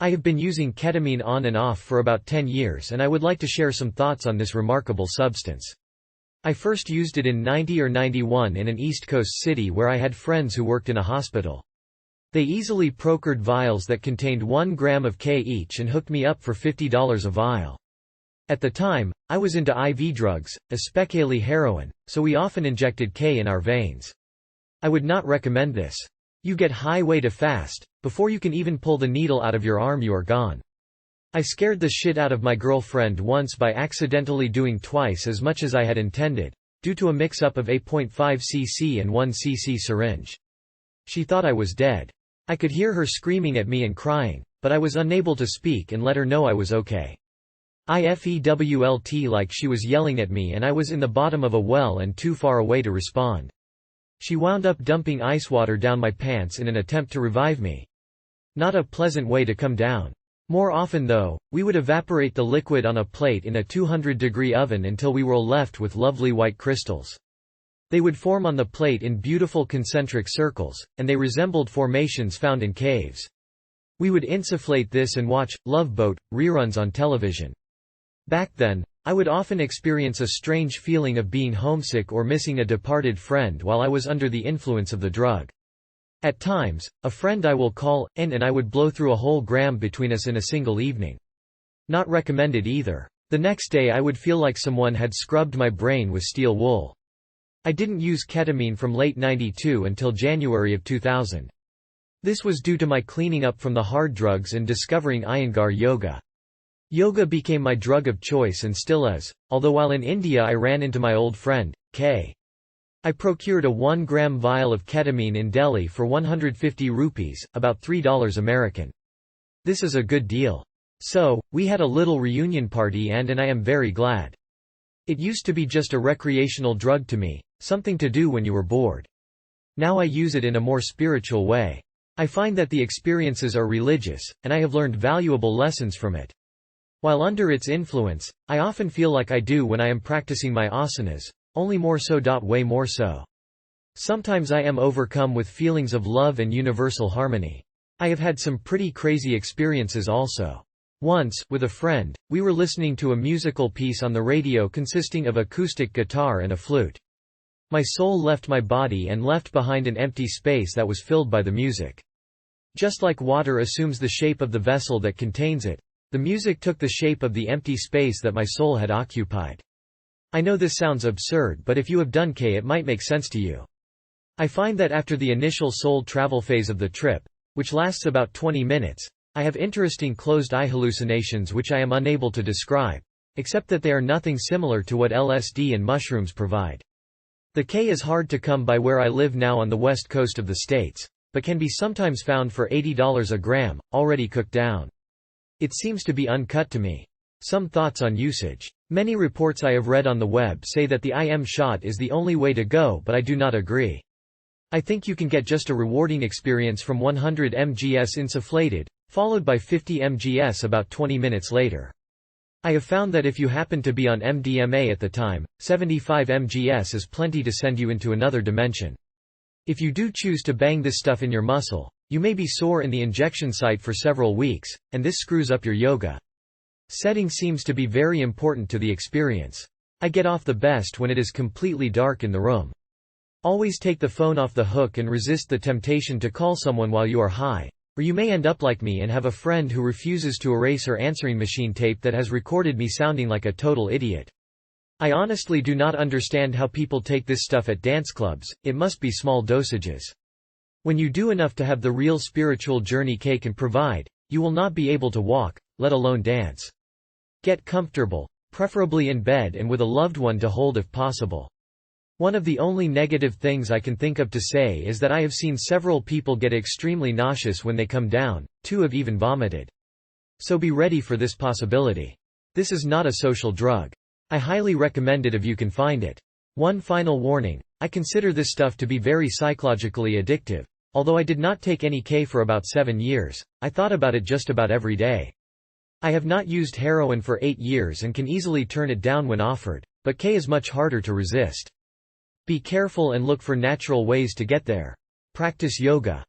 I have been using ketamine on and off for about 10 years and I would like to share some thoughts on this remarkable substance. I first used it in 90 or 91 in an East Coast city where I had friends who worked in a hospital. They easily procured vials that contained 1 gram of K each and hooked me up for $50 a vial. At the time, I was into IV drugs, especially heroin, so we often injected K in our veins. I would not recommend this. You get high way too fast. Before you can even pull the needle out of your arm you are gone. I scared the shit out of my girlfriend once by accidentally doing twice as much as I had intended, due to a mix-up of 8.5 cc and 1 cc syringe. She thought I was dead. I could hear her screaming at me and crying, but I was unable to speak and let her know I was okay. I felt like she was yelling at me and I was in the bottom of a well and too far away to respond. She wound up dumping ice water down my pants in an attempt to revive me. Not a pleasant way to come down. More often though, we would evaporate the liquid on a plate in a 200-degree oven until we were left with lovely white crystals. They would form on the plate in beautiful concentric circles, and they resembled formations found in caves. We would insufflate this and watch Love Boat reruns on television. Back then, I would often experience a strange feeling of being homesick or missing a departed friend while I was under the influence of the drug. At times, a friend I will call in and I would blow through a whole gram between us in a single evening. Not recommended either. The next day I would feel like someone had scrubbed my brain with steel wool. I didn't use ketamine from late '92 until January of 2000. This was due to my cleaning up from the hard drugs and discovering Iyengar yoga. Yoga became my drug of choice and still is, although while in India I ran into my old friend, K. I procured a 1-gram vial of ketamine in Delhi for 150 rupees, about $3 American. This is a good deal. So, we had a little reunion party and I am very glad. It used to be just a recreational drug to me, something to do when you were bored. Now I use it in a more spiritual way. I find that the experiences are religious, and I have learned valuable lessons from it. While under its influence, I often feel like I do when I am practicing my asanas, only more so. Way more so. Sometimes I am overcome with feelings of love and universal harmony. I have had some pretty crazy experiences also. Once, with a friend, we were listening to a musical piece on the radio consisting of acoustic guitar and a flute. My soul left my body and left behind an empty space that was filled by the music. Just like water assumes the shape of the vessel that contains it, the music took the shape of the empty space that my soul had occupied. I know this sounds absurd, but if you have done K it might make sense to you. I find that after the initial soul travel phase of the trip, which lasts about 20 minutes, I have interesting closed-eye hallucinations which I am unable to describe, except that they are nothing similar to what LSD and mushrooms provide. The K is hard to come by where I live now on the west coast of the States, but can be sometimes found for $80 a gram, already cooked down. It seems to be uncut to me. Some thoughts on usage. Many reports I have read on the web say that the IM shot is the only way to go, but I do not agree. I think you can get just a rewarding experience from 100 mgs insufflated, followed by 50 mgs about 20 minutes later. I have found that if you happen to be on MDMA at the time, 75 mgs is plenty to send you into another dimension. If you do choose to bang this stuff in your muscle, you may be sore in the injection site for several weeks, and this screws up your yoga. Setting seems to be very important to the experience. I get off the best when it is completely dark in the room. Always take the phone off the hook and resist the temptation to call someone while you are high, or you may end up like me and have a friend who refuses to erase her answering machine tape that has recorded me sounding like a total idiot. I honestly do not understand how people take this stuff at dance clubs. It must be small dosages. When you do enough to have the real spiritual journey K can provide, you will not be able to walk, let alone dance. Get comfortable, preferably in bed and with a loved one to hold if possible. One of the only negative things I can think of to say is that I have seen several people get extremely nauseous when they come down, 2 have even vomited. So be ready for this possibility. This is not a social drug. I highly recommend it if you can find it. One final warning, I consider this stuff to be very psychologically addictive. Although I did not take any K for about 7 years, I thought about it just about every day. I have not used heroin for 8 years and can easily turn it down when offered, but K is much harder to resist. Be careful and look for natural ways to get there. Practice yoga.